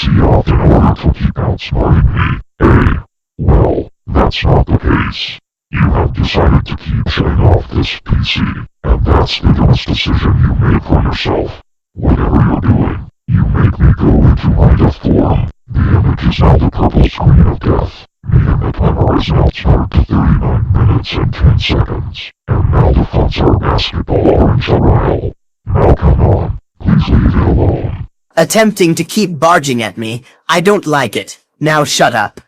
PC off in order to keep outsmarting me, eh? Well, that's not the case. You have decided to keep shutting off this PC, and that's the dumbest decision you made for yourself. Whatever you're doing, you make me go into my death form. The image is now the purple screen of death. Me and the timer is now started to 39 minutes and 10 seconds. And now the fonts are basketball orange Arial. Now come on, please leave it alone. Attempting to keep barging at me, I don't like it. Now shut up.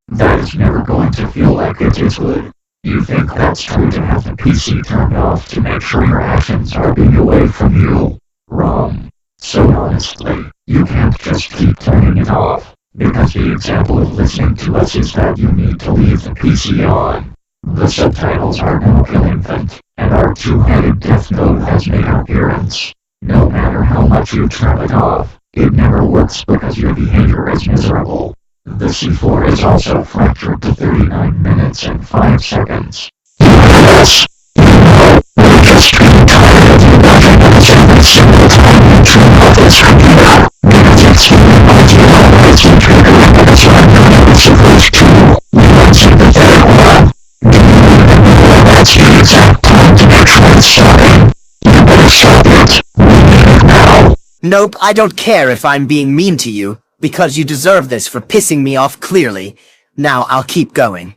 That is never going to feel like it is good. You think that's true to have the PC turned off to make sure your actions are being away from you? Wrong. So honestly, you can't just keep turning it off, because the example of listening to us is that you need to leave the PC on. The subtitles are now killing vent, and our two-headed death mode has made an appearance. No matter how much you turn it off, it never works because your behavior is miserable. The C4 is also fractured to 39 minutes and 5 seconds. Yes, we're just getting tired of you watching us every single time you turn off this computer. Because it's the idea always to trigger as I'm not supposed to. We want sympathetic one. Do you even know that's the exact time to make sure it's stopping? You better stop it. We need it now. Nope, I don't care if I'm being mean to you, because you deserve this for pissing me off clearly. Now I'll keep going.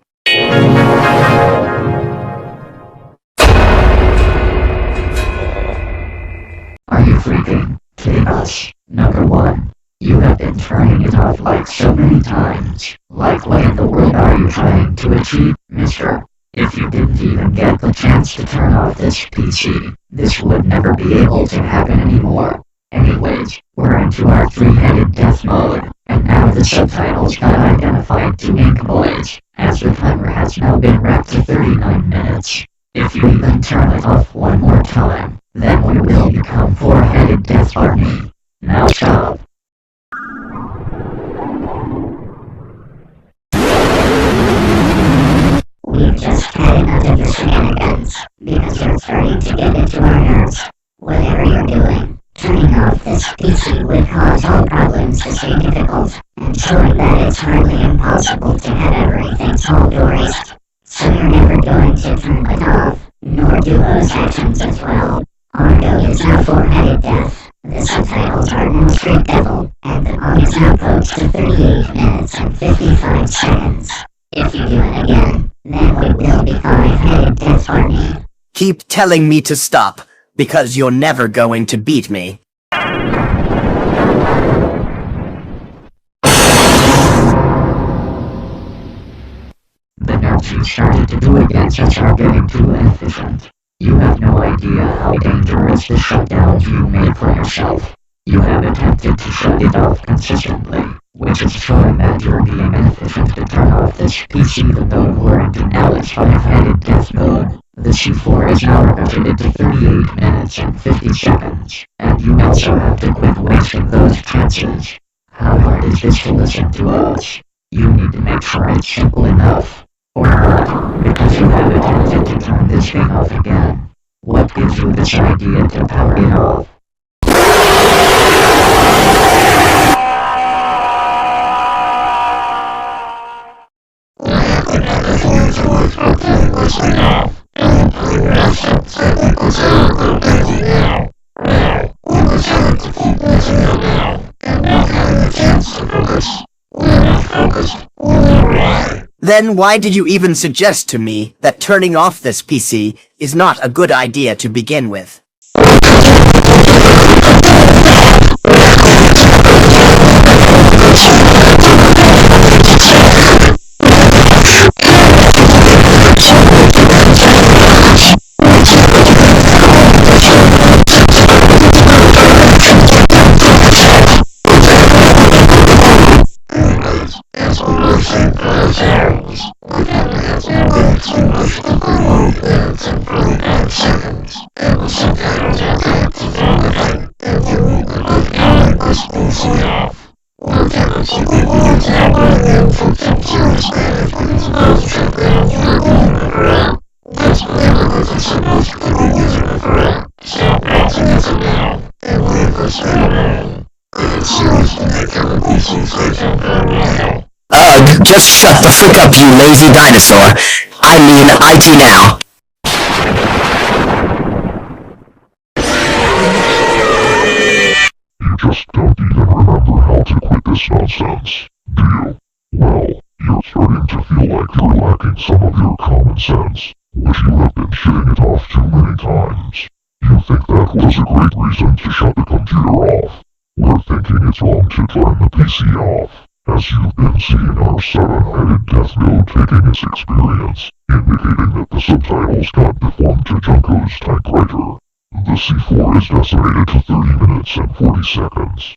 Are you freaking kidding us? Number one, you have been turning it off like so many times. Like what in the world are you trying to achieve, mister? If you didn't even get the chance to turn off this PC, this would never be able to happen anymore. Anyways, we're into our three-headed death mode, and now the subtitles got identified to ink boys, as the timer has now been wrapped to 39 minutes. If you even turn it off one more time, then we will become four-headed death Barney. Now stop. We've just had enough of your shenanigans, because you're starting to get into our nerves. Whatever you're doing, turning off this PC would cause all problems to stay difficult, and showing that it's hardly impossible to have everything solved or erased. So you're never going to turn it off, nor do those actions as well. Our code is now four-headed death, the subtitles are now straight devil, and the mod is now posed to 38 minutes and 55 seconds. If you do it again, then we will be five-headed death Barney. Keep telling me to stop, because you're never going to beat me. The nerves you started to do against us are getting too inefficient. You have no idea how dangerous the shutdowns you made for yourself. You have attempted to shut it off consistently, which is showing that you're being inefficient to turn off this PC the mode we're into now is five-headed death mode. The C4 is now repeated to 38 minutes and 50 seconds, and you also have to quit wasting those chances. How hard is this to listen to us? You need to make sure it's simple enough. Or not, because you have attempted to turn this thing off again. What gives you this idea to power it off? Then why did you even suggest to me that turning off this PC is not a good idea to begin with? Or Ugh, just shut the frick up, you lazy dinosaur. I mean, IT now. You just don't even remember how to quit this nonsense, do you? Well, you're starting to feel like you're lacking some of your common sense, which you have been shitting it off too many times. You think that was a great reason to shut the computer off. We're thinking it's wrong to turn the PC off, as you've been seeing our 7-headed death node taking its experience, indicating that the subtitles got deformed to Junko's typewriter. The C4 is decimated to 30 minutes and 40 seconds.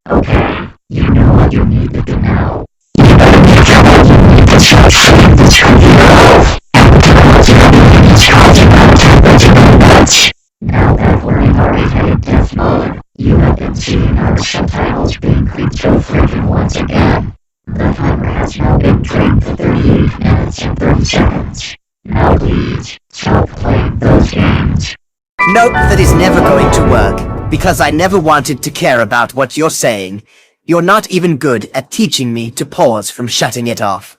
Okay, you know what you need to do now. You better make sure you need to start shutting this computer off. And technology is causing our temperature much. Now that we're in our 8-headed death mode, you have been seeing our subtitles being crypto-frozen once again. The timer has now been trained to 38 minutes and 30 seconds. Now please, stop playing those games. Nope, that is never going to work, because I never wanted to care about what you're saying. You're not even good at teaching me to pause from shutting it off.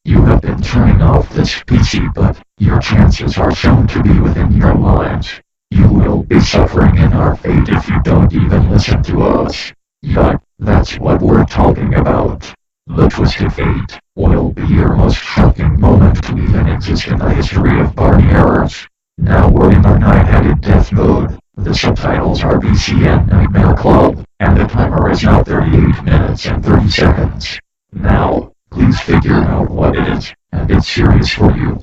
You have been turning off this PC, but your chances are shown to be within your lives. You will be suffering in our fate if you don't even listen to us. Yuck, that's what we're talking about. The twisted fate will be your most shocking moment to even exist in the history of Barney errors. Now we're in our 9-headed death mode. The subtitles are BCN Nightmare Club, and the timer is now 38 minutes and 30 seconds. Now, please figure out what it is, and it's serious for you.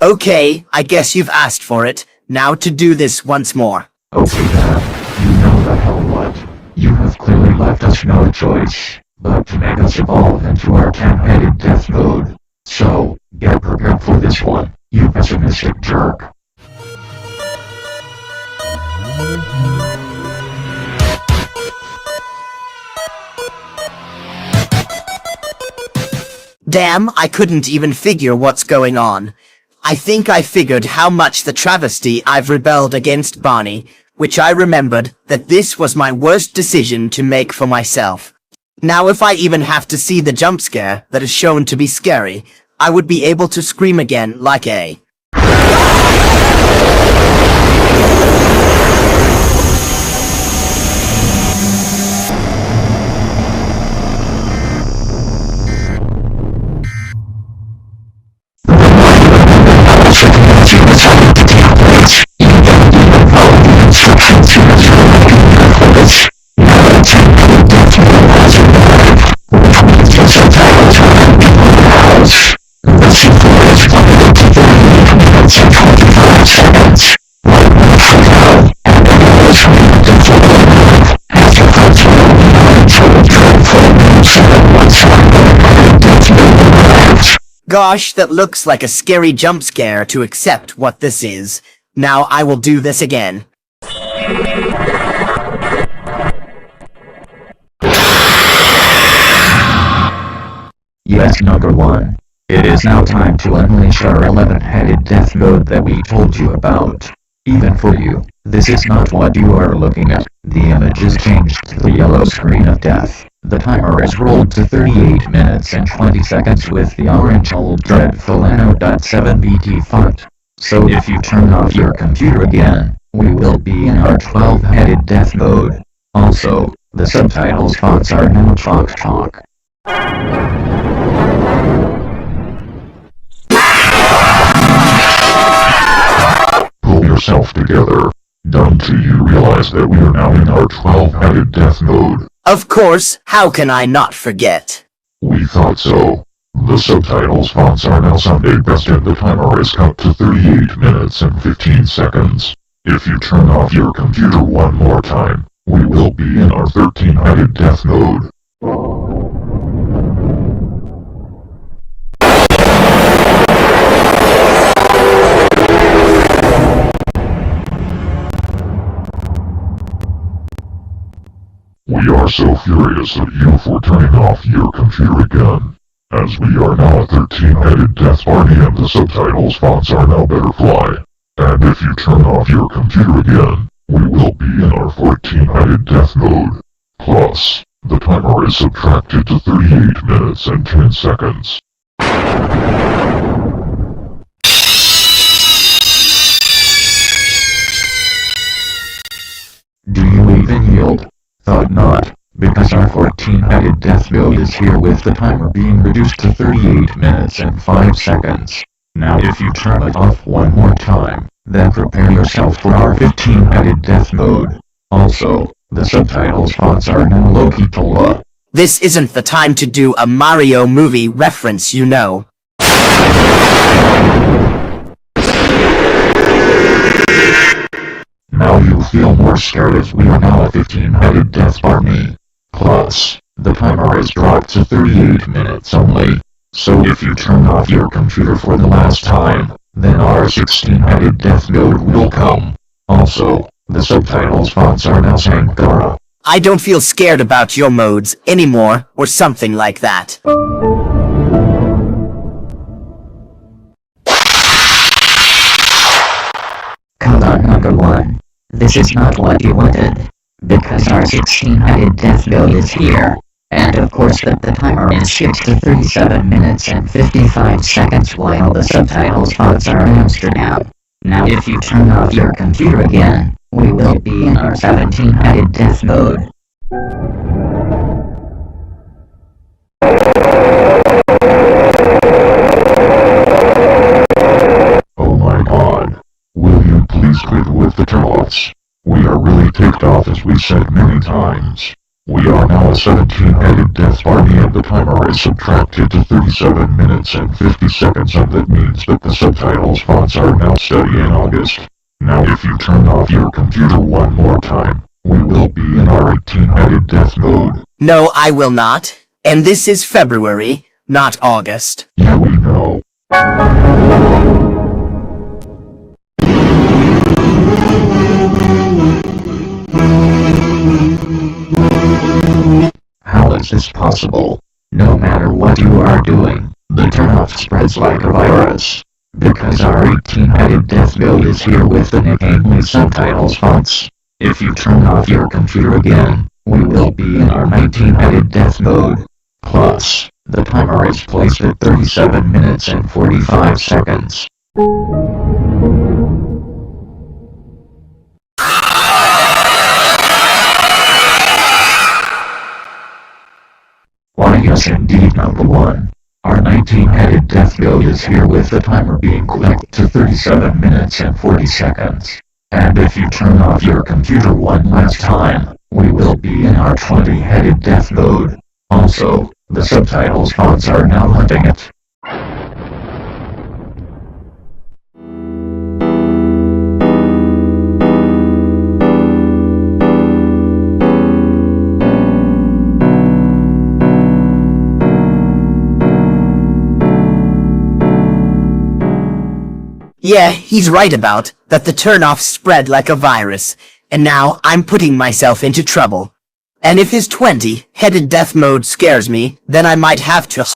Okay, I guess you've asked for it. Now to do this once more. Okay then, you know the hell what. You have clearly left us no choice, but to make us evolve into our 10-headed death mode. So, get prepared for this one, you pessimistic jerk. Damn, I couldn't even figure what's going on. I think I figured how much the travesty I've rebelled against Barney, which I remembered that this was my worst decision to make for myself. Now if I even have to see the jump scare that is shown to be scary, I would be able to scream again like a... Gosh, that looks like a scary jump scare to accept what this is. Now I will do this again. Yes, number one. It is now time to unleash our 11-headed death mode that we told you about. Even for you, this is not what you are looking at. The image is changed to the yellow screen of death. The timer is rolled to 38 minutes and 20 seconds with the orange old dreadful N.7BT font. So if you turn off your computer again, we will be in our 12-headed death mode. Also, the subtitles fonts are now chalk. Pull yourself together. Don't you realize that we are now in our 12-headed death mode? Of course, how can I not forget? We thought so. The subtitles fonts are now Sunday best and the timer is cut to 38 minutes and 15 seconds. If you turn off your computer one more time, we will be in our 13-headed death mode. We are so furious at you for turning off your computer again. As we are now a 13-headed death Barney and the subtitles fonts are now Betterfly. And if you turn off your computer again, we will be in our 14-headed death mode. Plus, the timer is subtracted to 38 minutes and 10 seconds. Do you even yield? Thought not, because our 14-headed death mode is here with the timer being reduced to 38 minutes and 5 seconds. Now if you turn it off one more time, then prepare yourself for our 15-headed death mode. Also, the subtitles fonts are now Loki-Tola. This isn't the time to do a Mario movie reference, you know. Now you feel more scared as we are now a 15-headed death Barney. Plus, the timer is dropped to 38 minutes only. So if you turn off your computer for the last time, then our 16-headed death mode will come. Also, the subtitles fonts are now Sankara. I don't feel scared about your modes anymore, or something like that. Come on, number one. This is not what you wanted. Because our 16-headed death mode is here. And of course the timer is skipped to 37 minutes and 55 seconds while the subtitles fonts are in Amsterdam. Now if you turn off your computer again, we will be in our 17-headed death mode. Oh my god. Will you please quit with the turn-offs? We are really ticked off as we said many times. We are now a 17-headed death Barney and the timer is subtracted to 37 minutes and 50 seconds and that means that the subtitles fonts are now steady in August. Now if you turn off your computer one more time, we will be in our 18-headed death mode. No, I will not. And this is February, not August. Yeah, we know. How is this possible? No matter what you are doing, the turnoff spreads like a virus. Because our 18-headed death mode is here with the nicknamely subtitles fonts. If you turn off your computer again, we will be in our 19-headed death mode. Plus, the timer is placed at 37 minutes and 45 seconds. Why yes indeed number one. Our 19-headed death mode is here with the timer being clicked to 37 minutes and 40 seconds. And if you turn off your computer one last time, we will be in our 20-headed death mode. Also, the subtitles fonts are now hunting it. Yeah, he's right about that the turnoff spread like a virus, and now I'm putting myself into trouble. And if his 20-headed death mode scares me, then I might have to...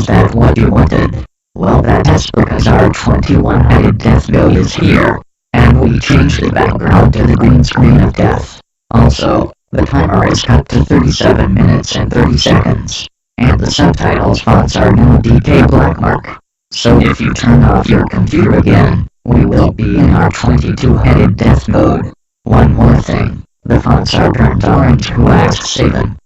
Is that what you wanted? Well, that's because our 21-headed death mode is here, and we changed the background to the green screen of death. Also, the timer is cut to 37 minutes and 30 seconds, and the subtitles fonts are now DK Blackmark. So if you turn off your computer again, we will be in our 22-headed death mode. One more thing, the fonts are burnt orange. Who asked Satan?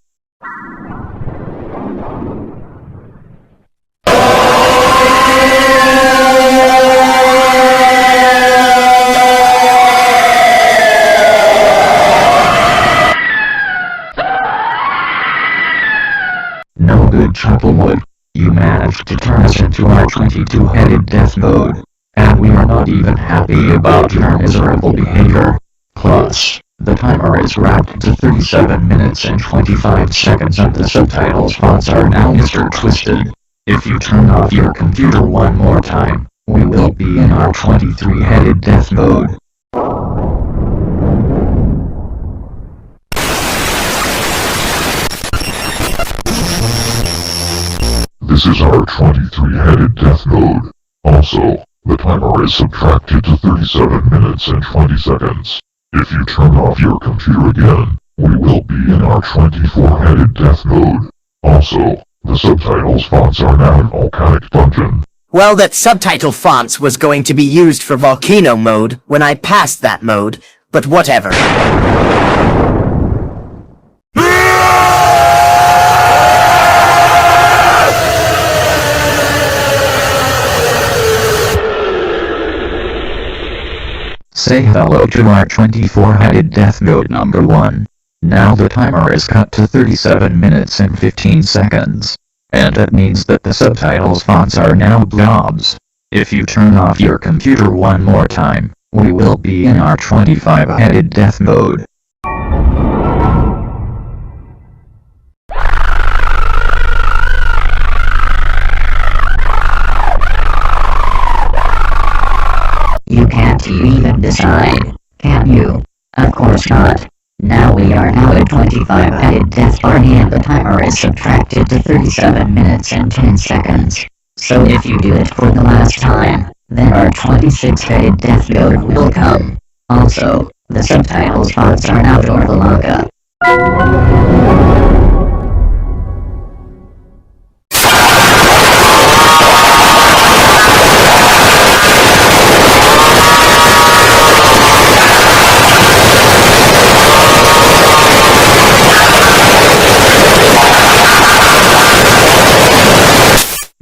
No good, Chucklewood. You managed to turn us into our 22-headed death mode, and we are not even happy about your miserable behavior. Plus, the timer is wrapped to 37 minutes and 25 seconds and the subtitles fonts are now Mr. Twisted. If you turn off your computer one more time, we will be in our 23-headed death mode. This is our 23-headed death mode. Also, the timer is subtracted to 37 minutes and 20 seconds. If you turn off your computer again, we will be in our 24-headed death mode. Also, the subtitles fonts are now in Volcanic Dungeon. Well, that subtitle fonts was going to be used for Volcano mode when I passed that mode, but whatever. Say hello to our 24-headed death mode number 1. Now the timer is cut to 37 minutes and 15 seconds. And it means that the subtitles fonts are now blobs. If you turn off your computer one more time, we will be in our 25-headed death mode. You can't even decide, can you? Of course not. Now we are now at 25-headed death Barney and the timer is subtracted to 37 minutes and 10 seconds. So if you do it for the last time, then our 26-headed death mode will come. Also, the subtitles fonts are now Dorvalaka.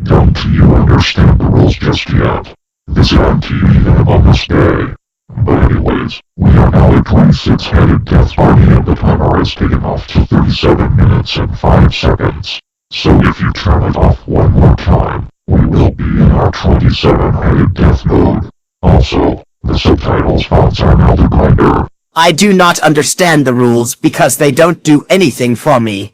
Don't you understand the rules just yet? This isn't even Among Us Day. But anyways, we are now at 26-headed death Barney and the timer is taken off to 37 minutes and 5 seconds. So if you turn it off one more time, we will be in our 27-headed death mode. Also, the subtitles fonts are now the grinder. I do not understand the rules because they don't do anything for me.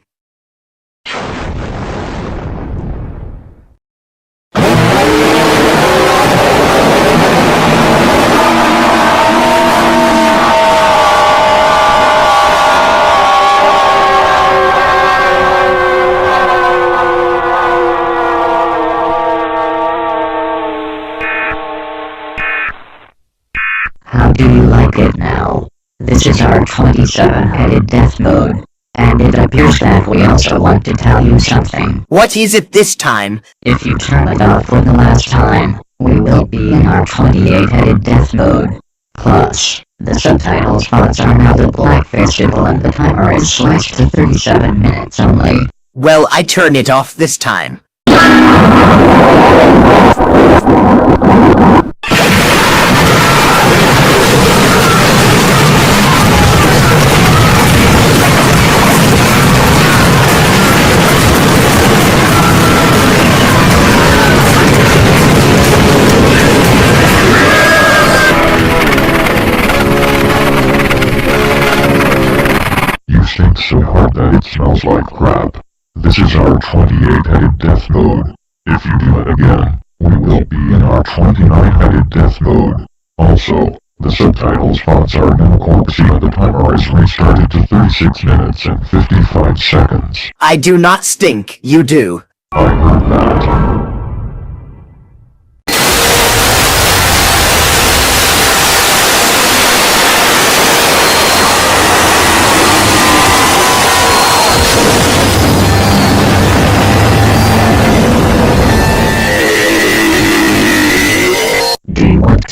How do you like it now? This is our 27-headed death mode, and it appears that we also want to tell you something. What is it this time? If you turn it off for the last time, we will be in our 28-headed death mode. Plus, the subtitles fonts are now the Black Festival and the timer is slashed to 37 minutes only. Well, I turn it off this time. You stink so hard that it smells like crap. This is our 28-headed death mode. If you do it again, we will be in our 29-headed death mode. Also, the subtitles fonts are now corpsey and the timer is restarted to 36 minutes and 55 seconds. I do not stink, you do. I heard that.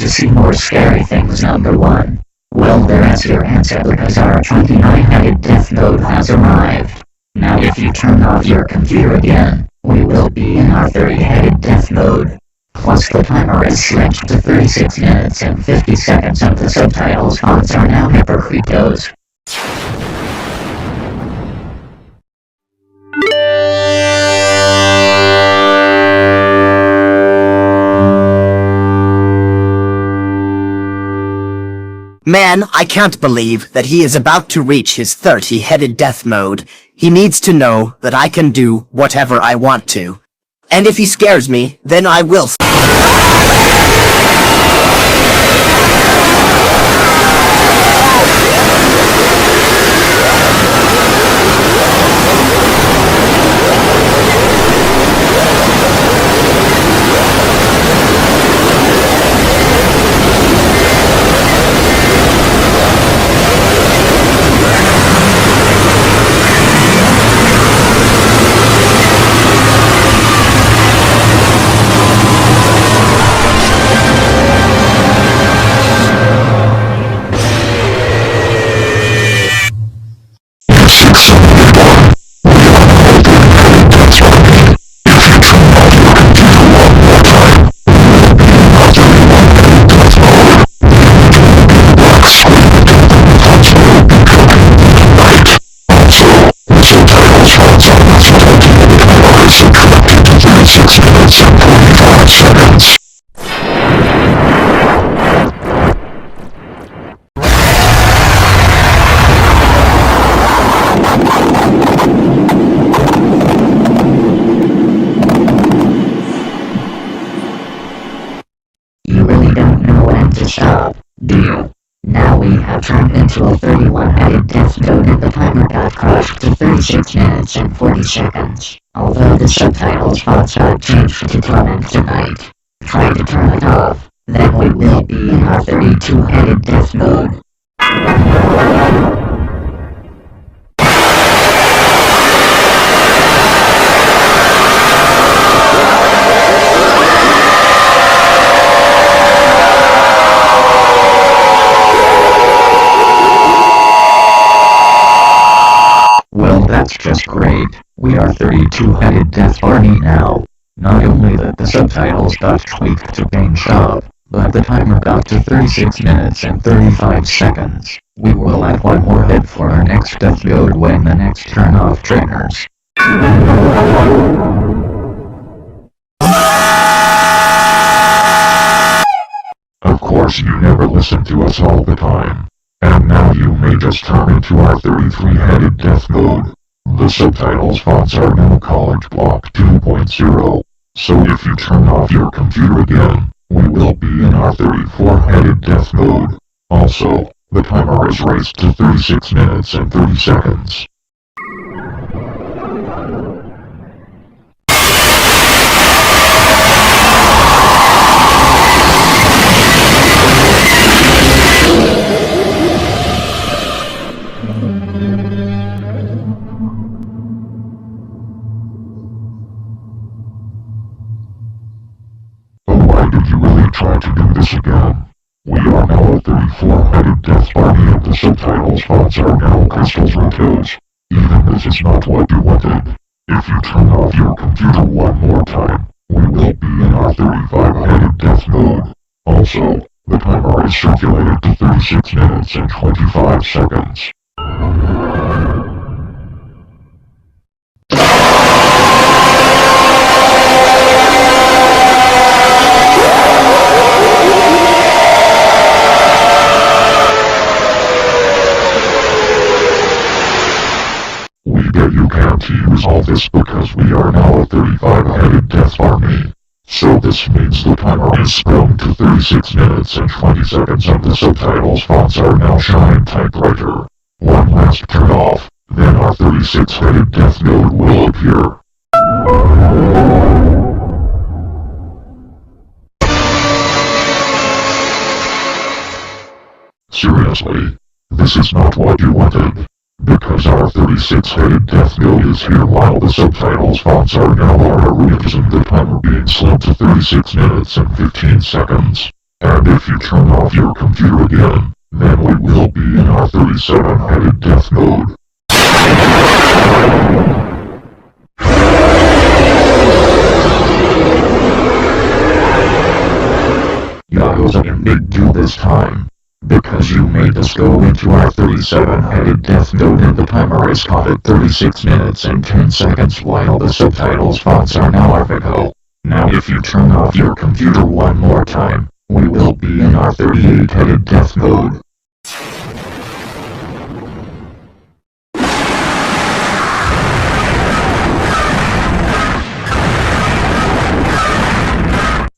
to see more scary things, number 1? Well, that's your answer because our 29-headed death mode has arrived. Now if you turn off your computer again, we will be in our 30-headed death mode. Plus the timer is switched to 36 minutes and 50 seconds and the subtitles fonts are now hypercritos. Man, I can't believe that he is about to reach his 30-headed death mode. He needs to know that I can do whatever I want to. And if he scares me, then I will. Stop. Deal. Now we have turned into a 31-headed death mode and the timer got crushed to 36 minutes and 40 seconds. Although the subtitles fonts are changed to coming tonight. Try to turn it off. Then we will be in our 32-headed death mode. That's just great. We are 32-headed Death Barney now. Not only that the subtitles got tweaked to gain shop, but the timer got to 36 minutes and 35 seconds. We will add one more head for our next death mode when the next turn off triggers. Of course you never listen to us all the time. And now you may just turn into our 33-headed death mode. The subtitles fonts are now College Block 2.0, so if you turn off your computer again, we will be in our 34-headed death mode. Also, the timer is raised to 36 minutes and 30 seconds. Did you really try to do this again? We are now a 34-headed Death Barney and the subtitles fonts are now Crystal's Rotos. Even this is not what you wanted. If you turn off your computer one more time, we will be in our 35-headed death mode. Also, the timer is circulated to 36 minutes and 25 seconds. You can't use all this because we are now a 35-headed Death Army. So this means the timer is sprung to 36 minutes and 20 seconds and the subtitles fonts are now Shine Typewriter. One last turn off, then our 36-headed death mode will appear. Seriously, this is not what you wanted. Because our 36-headed death mode is here while the subtitles fonts are now our original and the timer being slowed to 36 minutes and 15 seconds. And if you turn off your computer again, then we will be in our 37-headed death mode. Yahoos, I can big do this time. Because you made us go into our 37-headed death mode and the timer is caught at 36 minutes and 10 seconds while the subtitles fonts are now Arvico. Now if you turn off your computer one more time, we will be in our 38-headed death mode.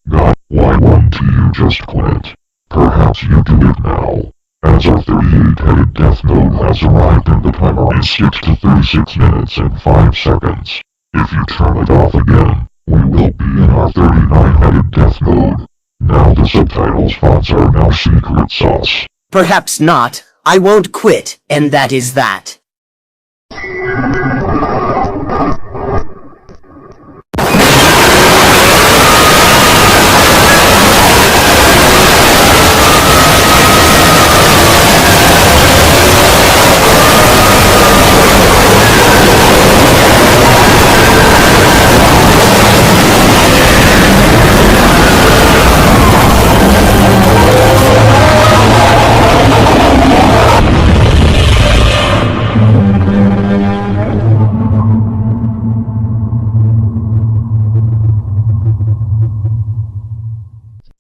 God, why won't you just quit? Perhaps you do it now, as our 38-headed death mode has arrived and the timer is skipped to 36 minutes and 5 seconds. If you turn it off again, we will be in our 39-headed death mode. Now the subtitles fonts are now secret sauce. Perhaps not. I won't quit, and that is that.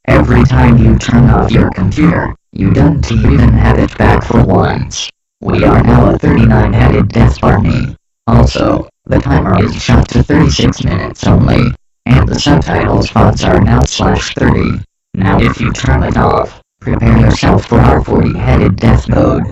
Every time you turn off your computer, you don't even have it back for once. We are now a 39-headed death Barney. Also, the timer is shot to 36 minutes only, and the subtitles fonts are now /30. Now if you turn it off, prepare yourself for our 40-headed death mode.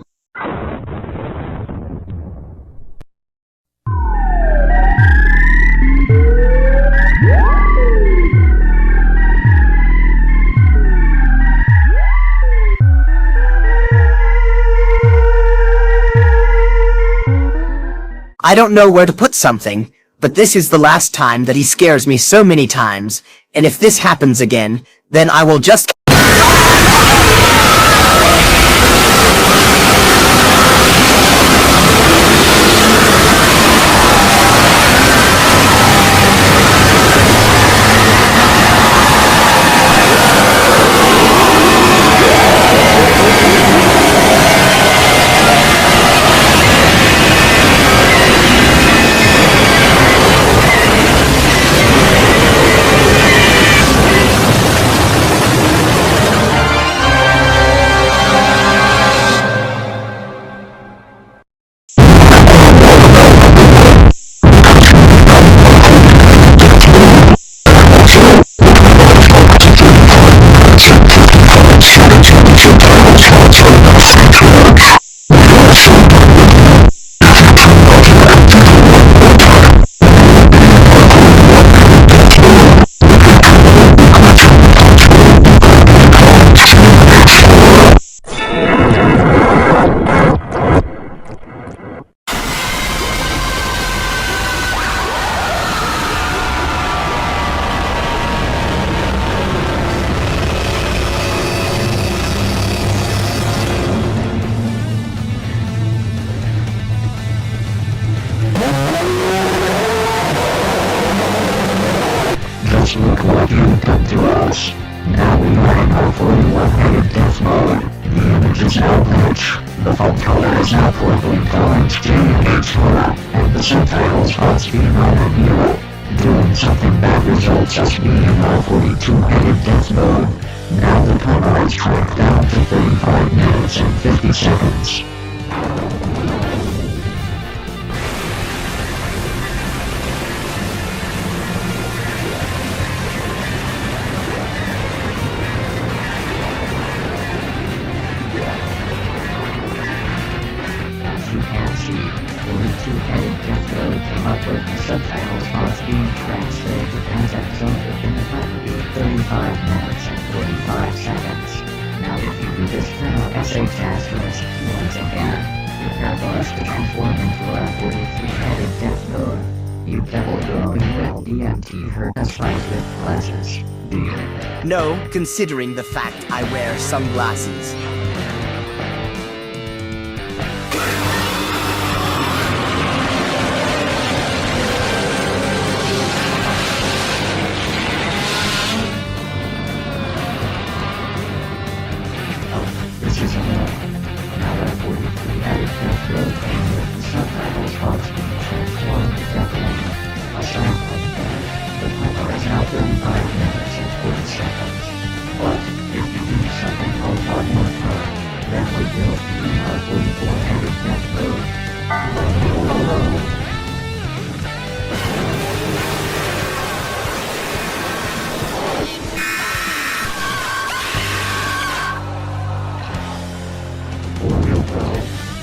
I don't know where to put something, but this is the last time that he scares me so many times, and if this happens again, then I will just... Just look what you've done to us. Now we are in our 41-headed death mode. The image is now glitch. The font color is now purple, orange, J&H horror, and the subtitles fonts being on and Europe. Doing something bad results us being in our 42-headed death mode. Now the timer is tracked down to 35 minutes and 50 seconds. You can see, 42-headed death mode came up with the subtitles fonts being translated as episode within the timer being 35 minutes and 45 seconds. Now if you do this turn on SH** once again, prepare for us to transform into our 43-headed death mode. You devil will be well DMT hurt us right with glasses. Deal. No, considering the fact I wear sunglasses. This is a now that 43 added death row came with the subtitles box being transformed to Deepening. Aside from that, the timer is now 35 minutes and 40 seconds. But if you do something called one more time, then we will be our 44 added death mode.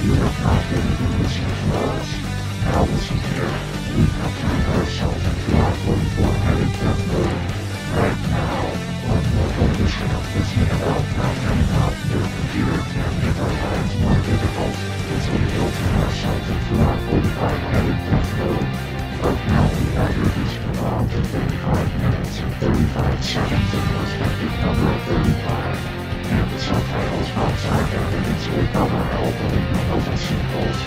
You have not been listening to us. Now listen here. We have turned ourselves into our 44-headed death mode. Right now, one more condition of listening about not turning off your computer can make our lives more difficult, as we will turn ourselves into our 45-headed death mode. But now we have reduced the long to 35 minutes and 35 seconds in the respective number of 35. And the subtitles outside evidence will cover all the legal and symbols.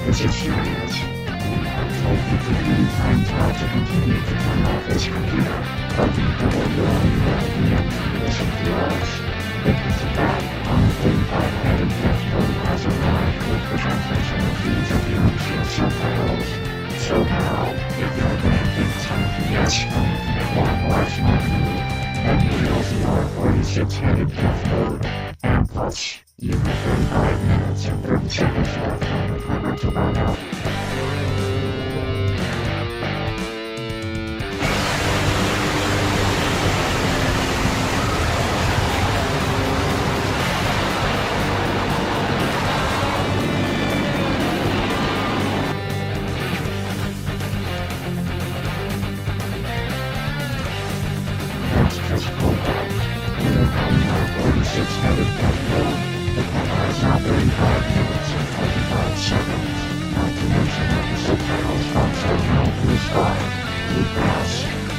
This is serious. We have told you 50 times how to continue to turn off this computer, but we know you only let the empty listen to us. Because of that, on the 45-headed death code has arrived with the translation of these appearance of subtitles. So now, if you're going to think something yes from the one last menu, then you will see our 46-headed death code. And plus, you have 35 minutes and 30 seconds left on the timer to run out. That's just pulled back. We are having our 46-headed death mode. The timer is now 35 minutes and 45 seconds. Not to mention that the subtitles box are now blue sky, blue grass.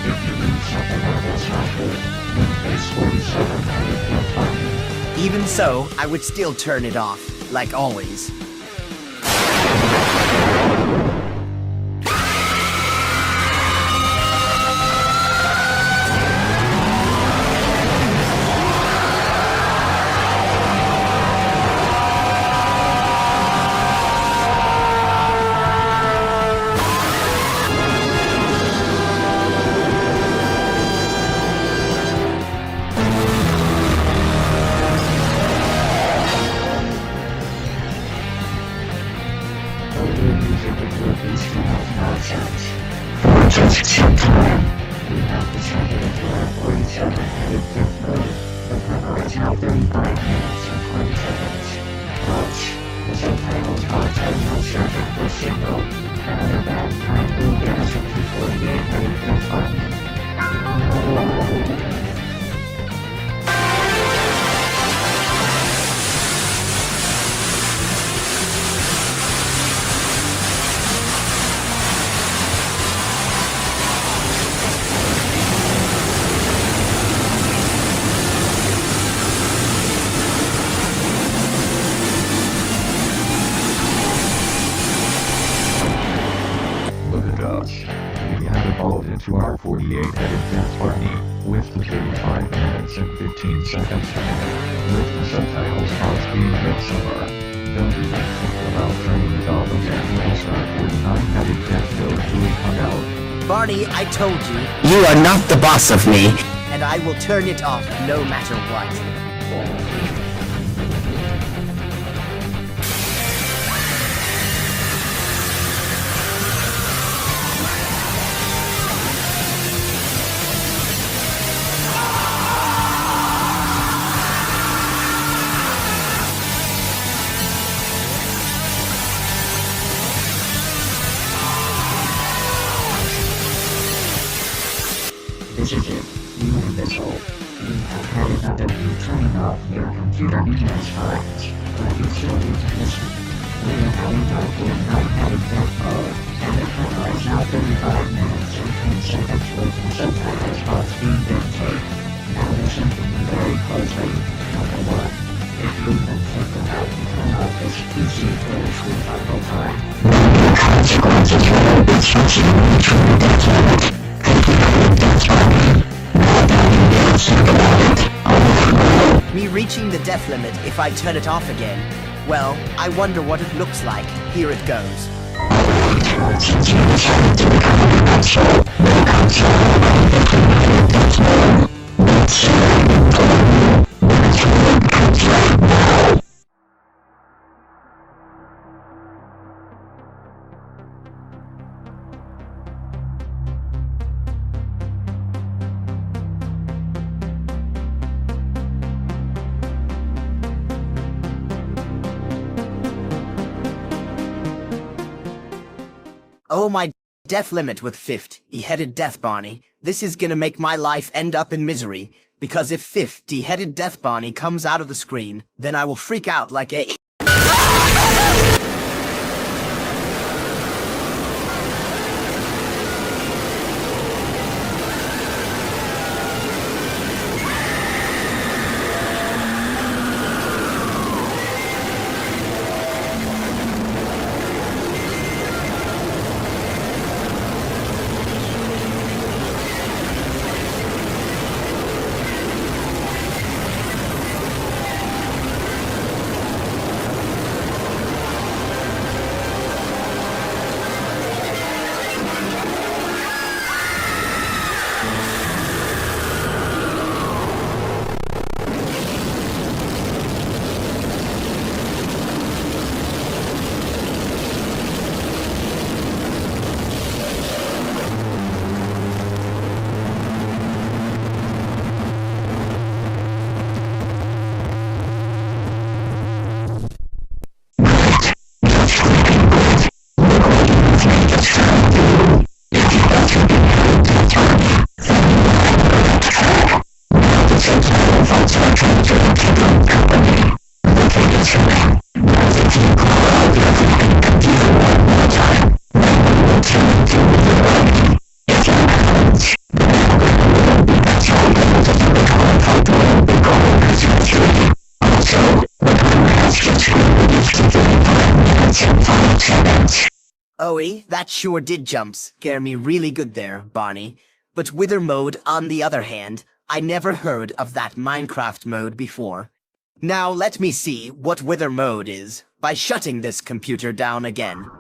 If you read something like this after, then face 47-headed death button. Even so, I would still turn it off, like always. Just some time. We have decided into our 47-headed death mode. The timer is now 35 minutes and 20 seconds. But the subtitles box has no circuit for signal. Another bad time will get us up to 48-headed death button. We have evolved into our 48-headed death Barney, with the 35 minutes and 15 seconds remaining, with the subtitles box being midsummer. Don't even think about turning it off again when our 49-headed death code really come out. Barney, I told you, you are not the boss of me, and I will turn it off no matter what. You have had enough of you turning off your computer numerous times, but you still need to listen. We are having dark and not having death mode, and the camera is now 35 minutes and 10 seconds with the subtitles box being dictated. Now listen to me very closely. Number 1. If you even think about to turn off this PC footage with idle time, the consequences will be such a mutual detriment. Me reaching the def limit if I turn it off again. Well, I wonder what it looks like. Here it goes. Oh my def limit with 50-headed Death Barney. This is gonna make my life end up in misery, because if 50-headed Death Barney comes out of the screen, then I will freak out like a... Owie, that sure did scare me really good there, Barney. But Wither mode, on the other hand, I never heard of that Minecraft mode before. Now let me see what Wither mode is by shutting this computer down again.